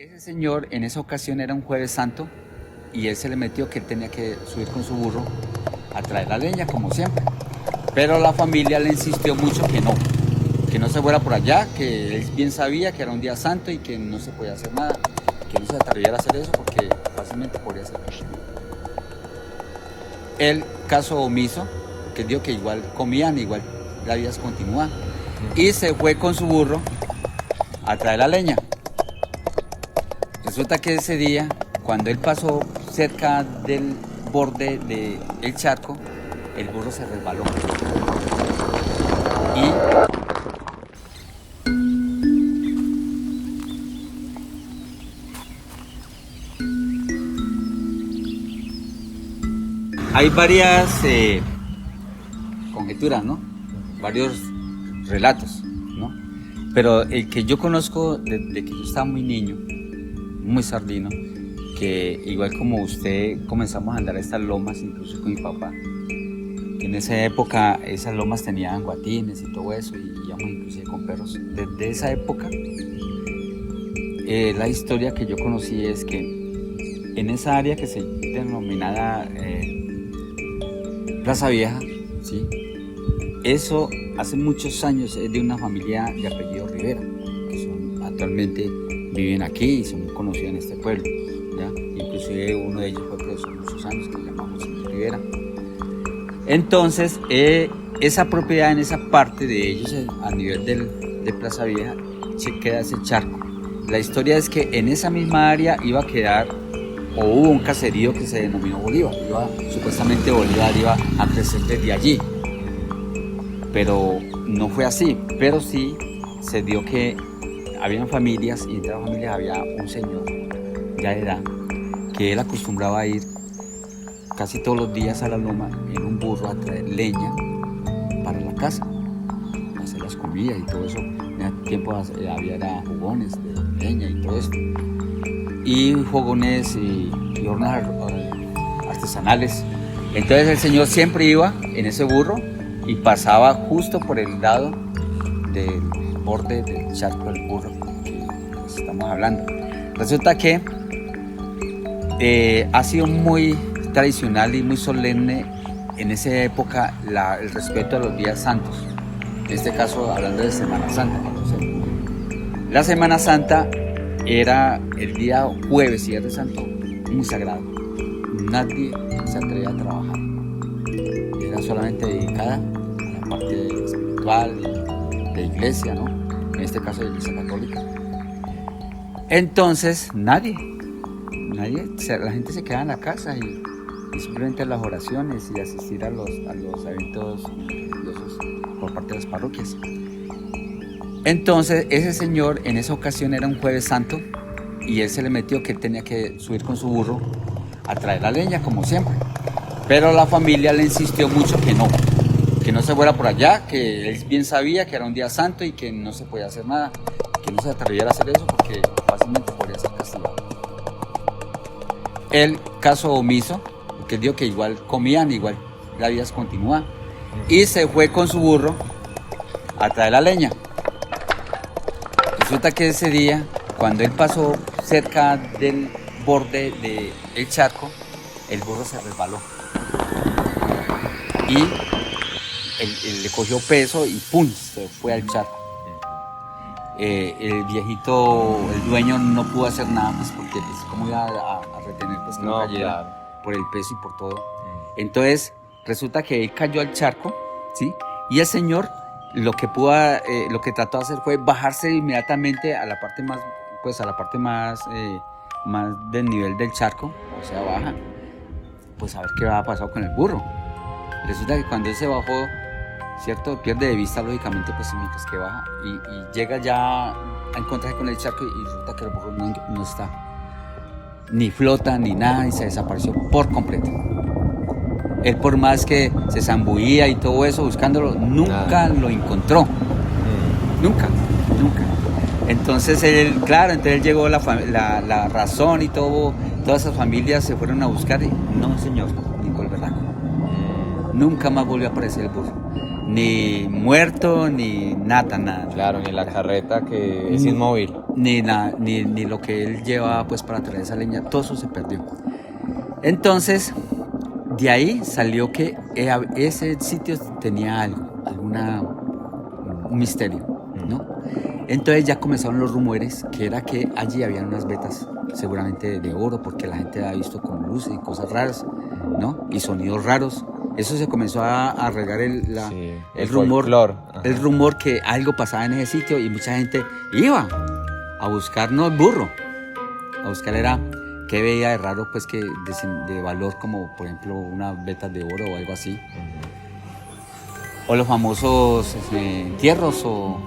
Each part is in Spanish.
Ese señor en esa ocasión era un jueves santo y él se le metió que él tenía que subir con su burro a traer la leña como siempre. Pero la familia le insistió mucho que no se fuera por allá, que él bien sabía que era un día santo y que no se podía hacer nada, que no se atreviera a hacer eso porque fácilmente podría ser. Él, caso omiso, que dijo que igual comían, igual la vida se continúa, y se fue con su burro a traer la leña. Resulta que ese día, cuando él pasó cerca del borde del charco, el burro se resbaló. Y hay varias conjeturas, ¿no? Varios relatos, ¿no? Pero el que yo conozco desde que yo estaba muy niño, muy sardino, que igual como usted comenzamos a andar a estas lomas, incluso con mi papá, que en esa época esas lomas tenían guatines y todo eso, y íbamos inclusive con perros. Desde esa época, la historia que yo conocí es que en esa área que se denominada Plaza Vieja, ¿sí? Eso hace muchos años es de una familia de apellido Rivera, que actualmente viven aquí y son conocidos en este pueblo, ¿ya? Inclusive uno de ellos fue preso muchos años, que se llama José Rivera. Entonces, esa propiedad en esa parte de ellos, a nivel de Plaza Vieja, se queda ese charco. La historia es que en esa misma área iba a quedar, o hubo un caserío que se denominó Bolívar. Supuestamente Bolívar iba a crecer desde allí, pero no fue así. Pero sí se dio que habían familias, y entre las familias había un señor ya de edad, que él acostumbraba a ir casi todos los días a la loma en un burro a traer leña para la casa, a hacer las comidas y todo eso. En ese tiempo había jugones de leña y todo eso, y fogones y hornos artesanales. Entonces el señor siempre iba en ese burro y pasaba justo por el lado del borde del charco del burro que estamos hablando. Resulta que ha sido muy tradicional y muy solemne en esa época el respeto a los días santos. En este caso hablando de Semana Santa. La Semana Santa era el día jueves, Viernes Santo, muy sagrado. Nadie se atrevía a trabajar. Era solamente dedicada a la parte espiritual de iglesia, ¿no? En este caso de iglesia católica. Entonces, nadie, la gente se quedaba en la casa y simplemente las oraciones y asistir a los eventos religiosos por parte de las parroquias. Entonces, ese señor en esa ocasión era un jueves santo y él se le metió que él tenía que subir con su burro a traer la leña como siempre. Pero la familia le insistió mucho que no se fuera por allá, que él bien sabía que era un día santo y que no se podía hacer nada, que no se atreviera a hacer eso porque fácilmente podría ser castigado. Él, caso omiso, que dijo que igual comían, igual la vida se continúa, y se fue con su burro a traer la leña. Resulta que ese día, cuando él pasó cerca del borde del charco, el burro se resbaló y él le cogió peso y ¡pum!, se fue al charco. El viejito, el dueño, no pudo hacer nada, pues porque cómo iba a retener pues, que no cayera, claro, por el peso y por todo. Entonces resulta que él cayó al charco, ¿sí? Y el señor lo que trató de hacer fue bajarse inmediatamente a la parte más, pues a la parte más del nivel del charco, o sea, baja, pues a ver qué había pasado con el burro. Resulta que cuando él se bajó, ¿cierto? Pierde de vista, lógicamente, pues mientras que baja y llega ya a encontrarse con el charco y resulta que el burro no está, ni flota ni nada, y se desapareció por completo. Él, por más que se zambullía y todo eso buscándolo, nunca lo encontró. Nunca. Entonces entonces él llegó la razón y todas esas familias se fueron a buscar y no, señor, ni volver. Nunca más volvió a aparecer el burro. ni muerto, ni nada. Claro, ni la carreta que es inmóvil. Ni lo que él llevaba pues para traer esa leña, todo eso se perdió. Entonces, de ahí salió que ese sitio tenía algo, un misterio, ¿no? Entonces ya comenzaron los rumores que era que allí había unas vetas seguramente de oro, porque la gente había visto con luces y cosas raras, ¿no? Y sonidos raros. Eso se comenzó a regar el rumor que algo pasaba en ese sitio, y mucha gente iba a buscar, no el burro, a buscar era qué veía de raro, pues que de valor, como por ejemplo unas vetas de oro o algo así. O los famosos entierros o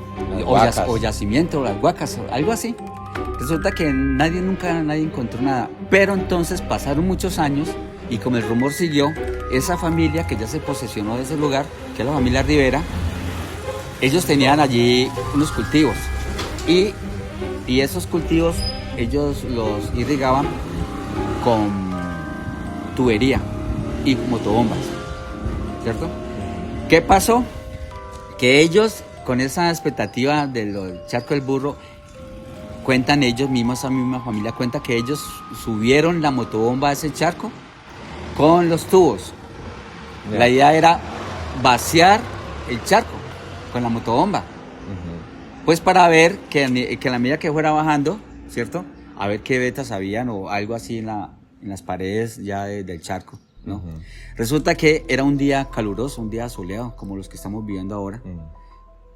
yacimientos, o las huacas, o algo así. Resulta que nadie encontró nada. Pero entonces pasaron muchos años, y como el rumor siguió, esa familia que ya se posesionó de ese lugar, que es la familia Rivera, ellos tenían allí unos cultivos. Y esos cultivos ellos los irrigaban con tubería y motobombas, ¿cierto? ¿Qué pasó? Que ellos, con esa expectativa del charco del burro, cuentan ellos mismos, esa misma familia cuenta que ellos subieron la motobomba a ese charco con los tubos. Yeah. La idea era vaciar el charco con la motobomba. Pues para ver que a la medida que fuera bajando, ¿cierto? A ver qué vetas habían o algo así en las paredes ya del charco, ¿no? Resulta que era un día caluroso, un día soleado, como los que estamos viviendo ahora.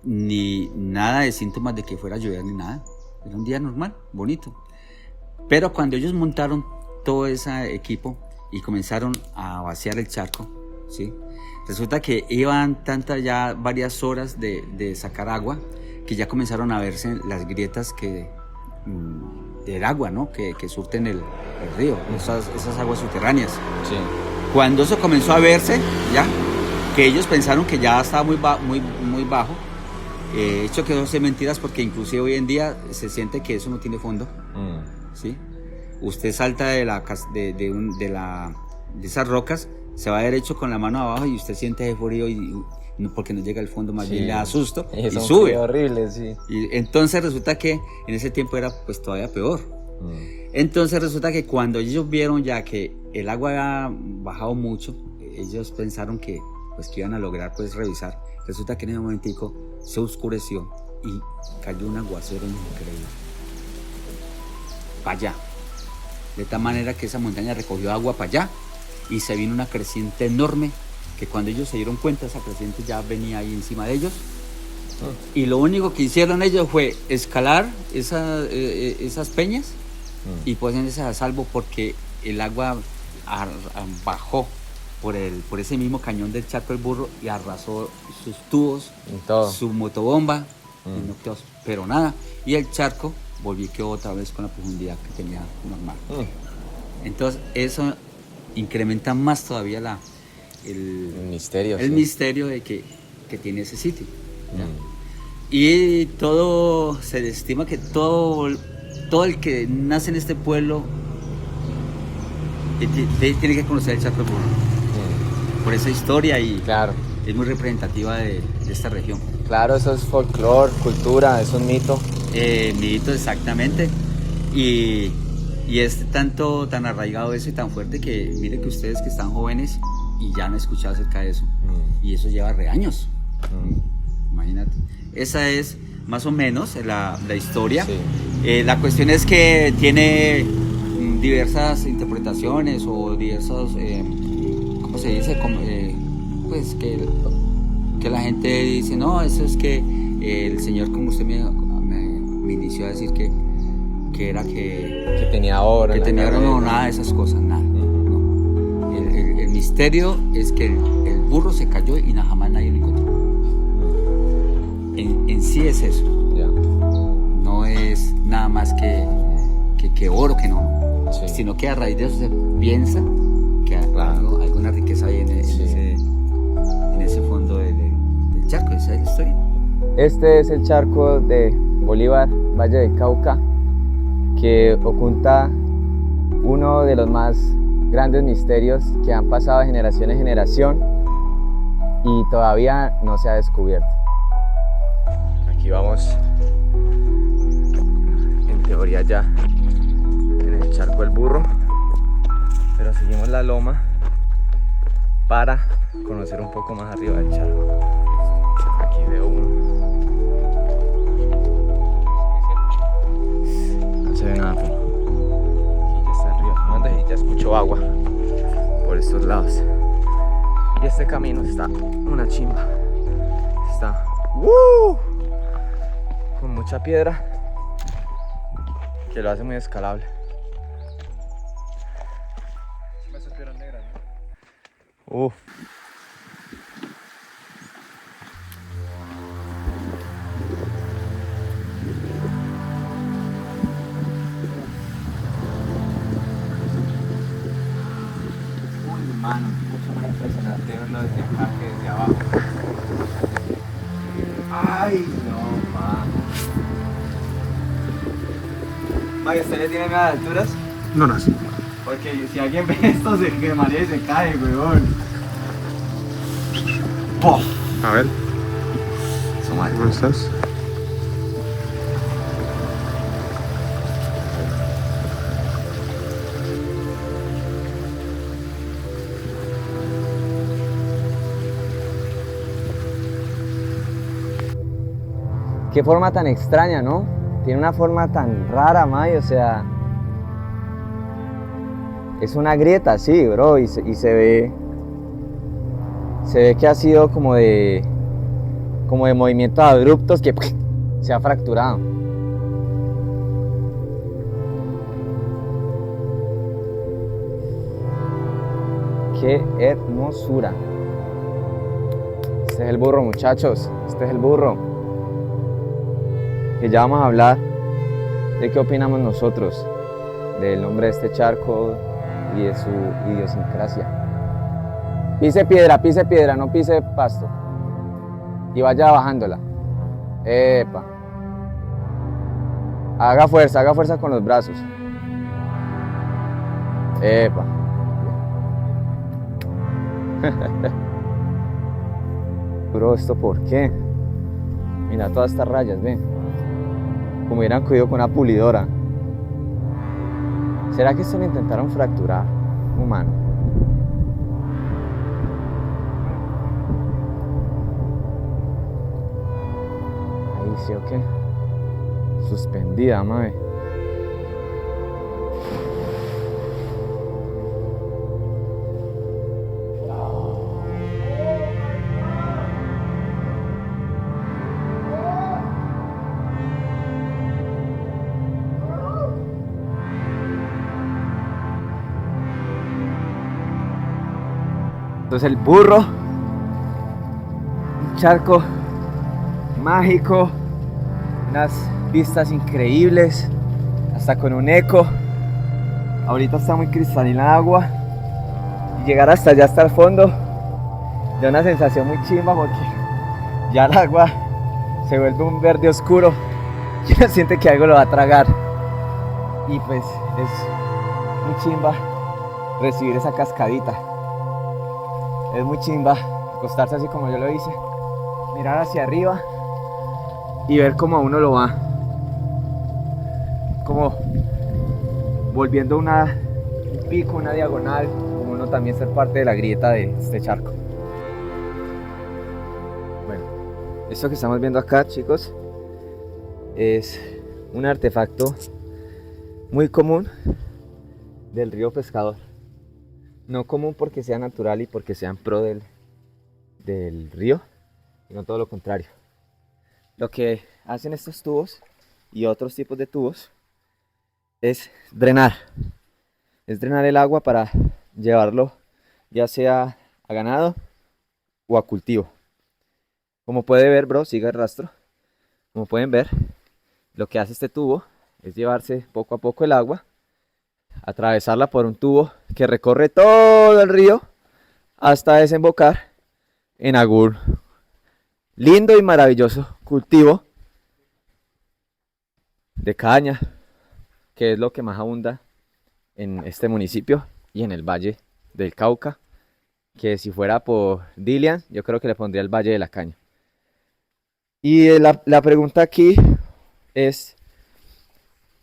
Ni nada de síntomas de que fuera a llover ni nada. Era un día normal, bonito. Pero cuando ellos montaron todo ese equipo y comenzaron a vaciar el charco, ¿sí? Resulta que iban ya varias horas de sacar agua, que ya comenzaron a verse las grietas del agua, ¿no? Que surten el río, esas aguas subterráneas. Sí. Cuando eso comenzó a verse, ya, que ellos pensaron que ya estaba muy bajo, hecho que no sé mentiras, porque inclusive hoy en día se siente que eso no tiene fondo, ¿sí? Usted salta de esas rocas, se va derecho con la mano abajo y usted siente ese frío porque no llega al fondo, más bien le da susto y sube. Horrible, sí. Y entonces resulta que en ese tiempo era pues todavía peor. Entonces resulta que cuando ellos vieron ya que el agua había bajado mucho, ellos pensaron que iban a lograr pues revisar. Resulta que en ese momentico se oscureció y cayó un aguacero increíble. Para allá. De tal manera que esa montaña recogió agua para allá y se vino una creciente enorme, que cuando ellos se dieron cuenta, esa creciente ya venía ahí encima de ellos. Y lo único que hicieron ellos fue escalar esas peñas y ponerse a salvo, porque el agua bajó por ese mismo cañón del charco del burro y arrasó sus tubos, su motobomba, y no quedó, pero nada. Y el charco quedó otra vez con la profundidad que tenía normal. Entonces eso incrementa más todavía el misterio, misterio de que tiene ese sitio. Y se estima que todo el que nace en este pueblo tiene que conocer el charco del burro, por esa historia, y claro, es muy representativa de esta región. Claro, eso es folclore, cultura, es un mito. Mito, exactamente. Y es tan arraigado eso y tan fuerte que mire que ustedes que están jóvenes y ya han escuchado acerca de eso. Y eso lleva años. Imagínate. Esa es más o menos la historia. Sí. La cuestión es que tiene diversas interpretaciones o diversos, ¿cómo se dice? Pues que la gente dice, no, eso es que el señor, como usted me inició a decir que era que tenía oro, no, nada de esas cosas, nada. No. El misterio es que el burro se cayó y jamás nadie lo encontró. En sí es eso. Ya. No es nada más que oro, que no, sino que a raíz de eso se piensa que alguna riqueza hay en ese fondo del charco. Esa es la historia. Este es el charco de Bolívar, Valle del Cauca, que oculta uno de los más grandes misterios que han pasado de generación en generación. y todavía no se ha descubierto. Aquí vamos, en teoría ya en el charco del Burro, pero seguimos la loma para conocer un poco más arriba del charco. Aquí veo no se ve nada, pero aquí ya está el río Sonanda y ya escucho agua por estos lados. Y este camino está una chimba. Está con mucha piedra que lo hace muy escalable. Esas piedras negras, ¿no? Mano, mucho más impresionante verlo desde acá que desde abajo. Ay, no, man. ¿Usted le tiene miedo a las alturas? No, no. Porque si alguien ve esto se quemaría y se cae, weón. ¡Pof! A ver, Eso, ¿cómo estás? Qué forma tan extraña, ¿no? Tiene una forma tan rara, May, o sea... Es una grieta, sí, bro, y se ve... Se ve que ha sido como de movimientos abruptos que se ha fracturado. ¡Qué hermosura! Este es el Burro, muchachos, este es el Burro. Que ya vamos a hablar de qué opinamos nosotros del nombre de este charco y de su idiosincrasia. Pise piedra, no pise pasto. Y vaya bajándola. Epa. Haga fuerza con los brazos. Epa. Bro, ¿esto por qué? Mira todas estas rayas, ven. Como hubieran cogido con una pulidora. ¿Será que esto lo intentaron fracturar, humano? Ahí sí, ¿o qué? Suspendida, mae. Entonces el Burro, un charco mágico, unas vistas increíbles, hasta con un eco. Ahorita está muy cristalina el agua y llegar hasta allá, hasta el fondo, da una sensación muy chimba porque ya el agua se vuelve un verde oscuro y uno siente que algo lo va a tragar. Y pues es muy chimba recibir esa cascadita. Es muy chimba acostarse así como yo lo hice, mirar hacia arriba y ver cómo a uno lo va como volviendo un pico, una diagonal, como uno también ser parte de la grieta de este charco. Bueno, esto que estamos viendo acá, chicos, es un artefacto muy común del río Pescador. No común porque sea natural y porque sea en pro del río, sino todo lo contrario. Lo que hacen estos tubos y otros tipos de tubos es drenar. Es drenar el agua para llevarlo ya sea a ganado o a cultivo. Como puede ver, bro, sigue el rastro. Como pueden ver, lo que hace este tubo es llevarse poco a poco el agua, atravesarla por un tubo que recorre todo el río hasta desembocar en algún lindo y maravilloso cultivo de caña, que es lo que más abunda en este municipio y en el Valle del Cauca que si fuera por Dilian, yo creo que le pondría el Valle de la Caña. Y la pregunta aquí es,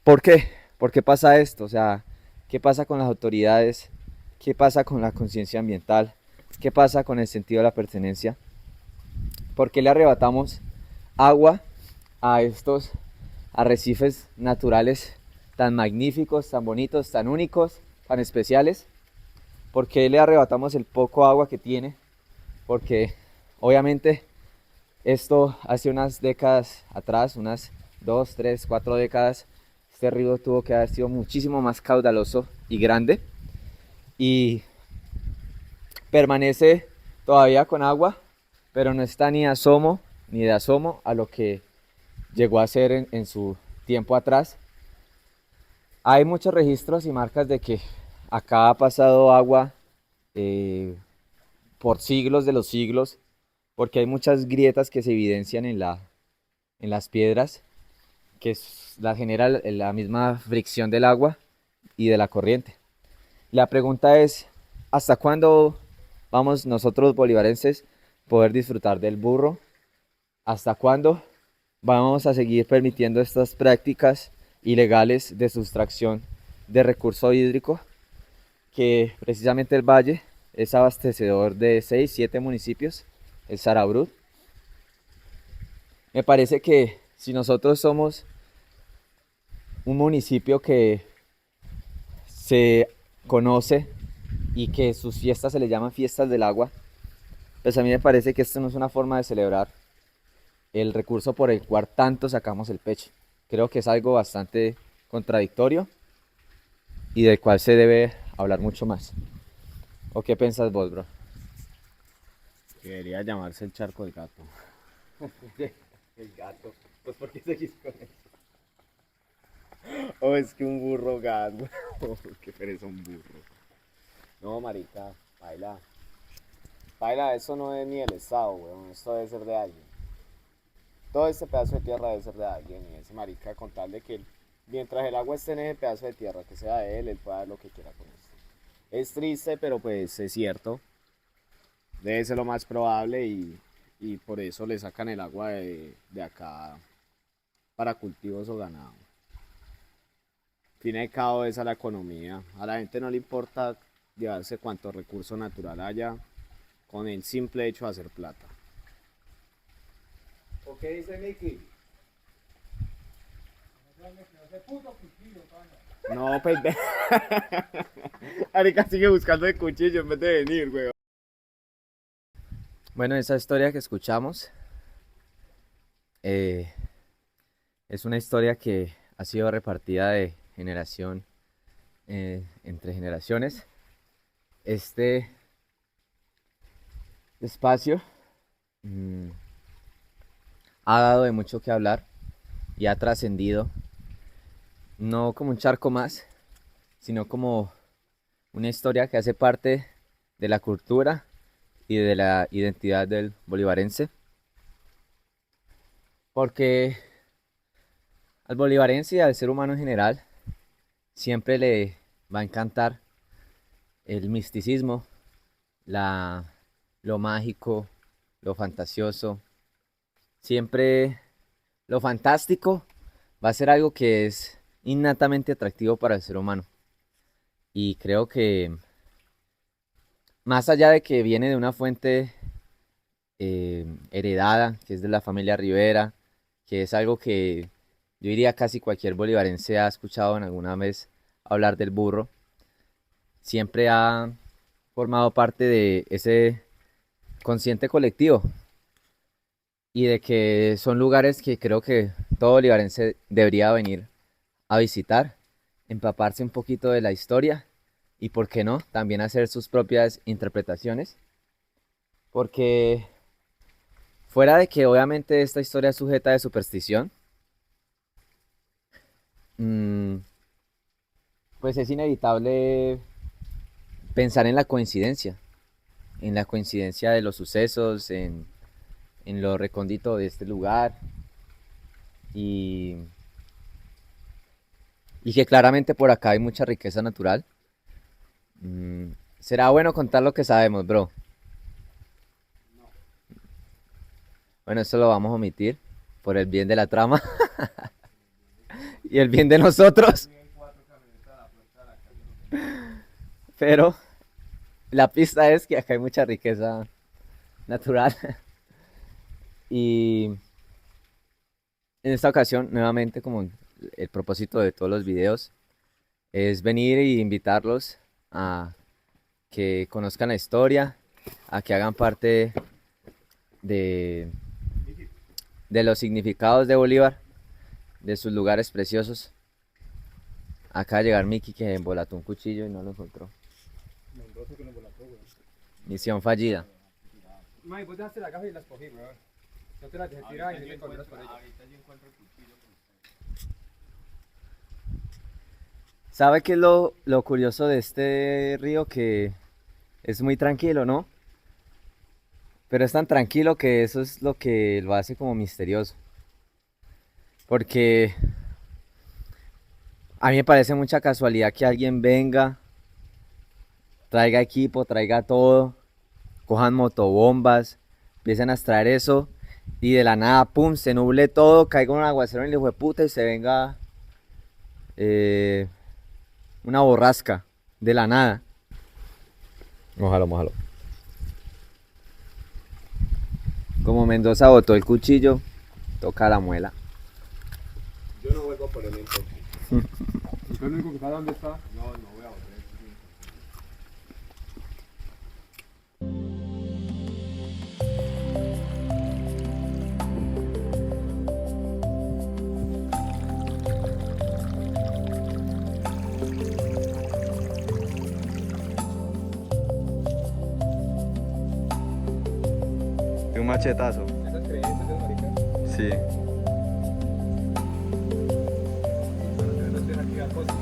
¿por qué? ¿Por qué pasa esto? O sea, ¿qué pasa con las autoridades? ¿Qué pasa con la conciencia ambiental? ¿Qué pasa con el sentido de la pertenencia? ¿Por qué le arrebatamos agua a estos arrecifes naturales tan magníficos, tan bonitos, tan únicos, tan especiales? ¿Por qué le arrebatamos el poco agua que tiene? Porque obviamente esto hace unas décadas atrás, unas 2, 3, 4 décadas, este río tuvo que haber sido muchísimo más caudaloso y grande y permanece todavía con agua, pero no está ni asomo ni de asomo a lo que llegó a ser en su tiempo atrás. Hay muchos registros y marcas de que acá ha pasado agua eh, por siglos de los siglos, porque hay muchas grietas que se evidencian en las piedras, que la genera la misma fricción del agua y de la corriente. La pregunta es, ¿hasta cuándo vamos nosotros bolivarenses poder disfrutar del burro? ¿Hasta cuándo vamos a seguir permitiendo estas prácticas ilegales de sustracción de recurso hídrico? Que precisamente el valle es abastecedor de 6, 7 municipios, el Sarabrud. Me parece que si nosotros somos un municipio que se conoce y que sus fiestas se le llaman fiestas del agua, pues a mí me parece que esto no es una forma de celebrar el recurso por el cual tanto sacamos el pecho. Creo que es algo bastante contradictorio y del cual se debe hablar mucho más. ¿O qué piensas vos, bro? Debería llamarse el charco del gato. El gato. Pues ¿por qué seguís con eso? Oh, es que un burro gato. Oh, qué pereza un burro. No, marica, baila. Baila, eso no es ni del Estado, weón. Esto debe ser de alguien. Todo este pedazo de tierra debe ser de alguien. Y ese marica, con tal de que mientras el agua esté en ese pedazo de tierra, que sea de él puede dar lo que quiera con esto. Es triste, pero pues es cierto. Debe ser lo más probable y por eso le sacan el agua de acá para cultivos o ganado. Fin y al cabo es a la economía. A la gente no le importa llevarse cuánto recurso natural haya con el simple hecho de hacer plata. ¿O qué dice Mickey? No, pues ve. Arica sigue buscando el cuchillo en vez de venir, weón. Bueno, esa historia que escuchamos es una historia que ha sido repartida de generación entre generaciones. Este espacio ha dado de mucho que hablar y ha trascendido, no como un charco más, sino como una historia que hace parte de la cultura y de la identidad del bolivarense. Porque al bolivarense y al ser humano en general siempre le va a encantar el misticismo, lo mágico, lo fantasioso. Siempre lo fantástico va a ser algo que es innatamente atractivo para el ser humano. Y creo que más allá de que viene de una fuente heredada, que es de la familia Rivera, que es algo que yo diría casi cualquier bolivarense ha escuchado en alguna vez hablar del burro, siempre ha formado parte de ese consciente colectivo y de que son lugares que creo que todo bolivarense debería venir a visitar, empaparse un poquito de la historia y, por qué no, también hacer sus propias interpretaciones, porque fuera de que obviamente esta historia es sujeta de superstición, pues es inevitable pensar en la coincidencia de los sucesos, en lo recóndito de este lugar y, y que claramente por acá hay mucha riqueza natural. Será bueno contar lo que sabemos, bro. Bueno, esto lo vamos a omitir por el bien de la trama y el bien de nosotros. Pero la pista es que acá hay mucha riqueza natural. Y en esta ocasión, nuevamente, como el propósito de todos los videos, es venir e invitarlos a que conozcan la historia, a que hagan parte de los significados de Bolívar, de sus lugares preciosos. Acaba de llegar Miki, que embolató un cuchillo y no lo encontró. Misión fallida. May, vos dejaste la caja y las cogí, weón. No te las dejé tirar y no te encontré por ellas. ¿Sabe qué es lo curioso de este río? Que es muy tranquilo, ¿no? Pero es tan tranquilo que eso es lo que lo hace como misterioso. Porque a mí me parece mucha casualidad que alguien venga, traiga equipo, traiga todo, cojan motobombas, empiecen a extraer eso y de la nada, pum, se nuble todo, caiga un aguacero en el hijo de puta y se venga una borrasca de la nada. Mójalo, mójalo. Como Mendoza botó el cuchillo, toca la muela. Yo no vuelvo a ponerme en coche. ¿Usted lo único que sabe dónde está? No, no voy a volver. Un machetazo. Esas creencias de marica. Sí. No te aquí a cosas.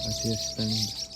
Así es, tan lindo.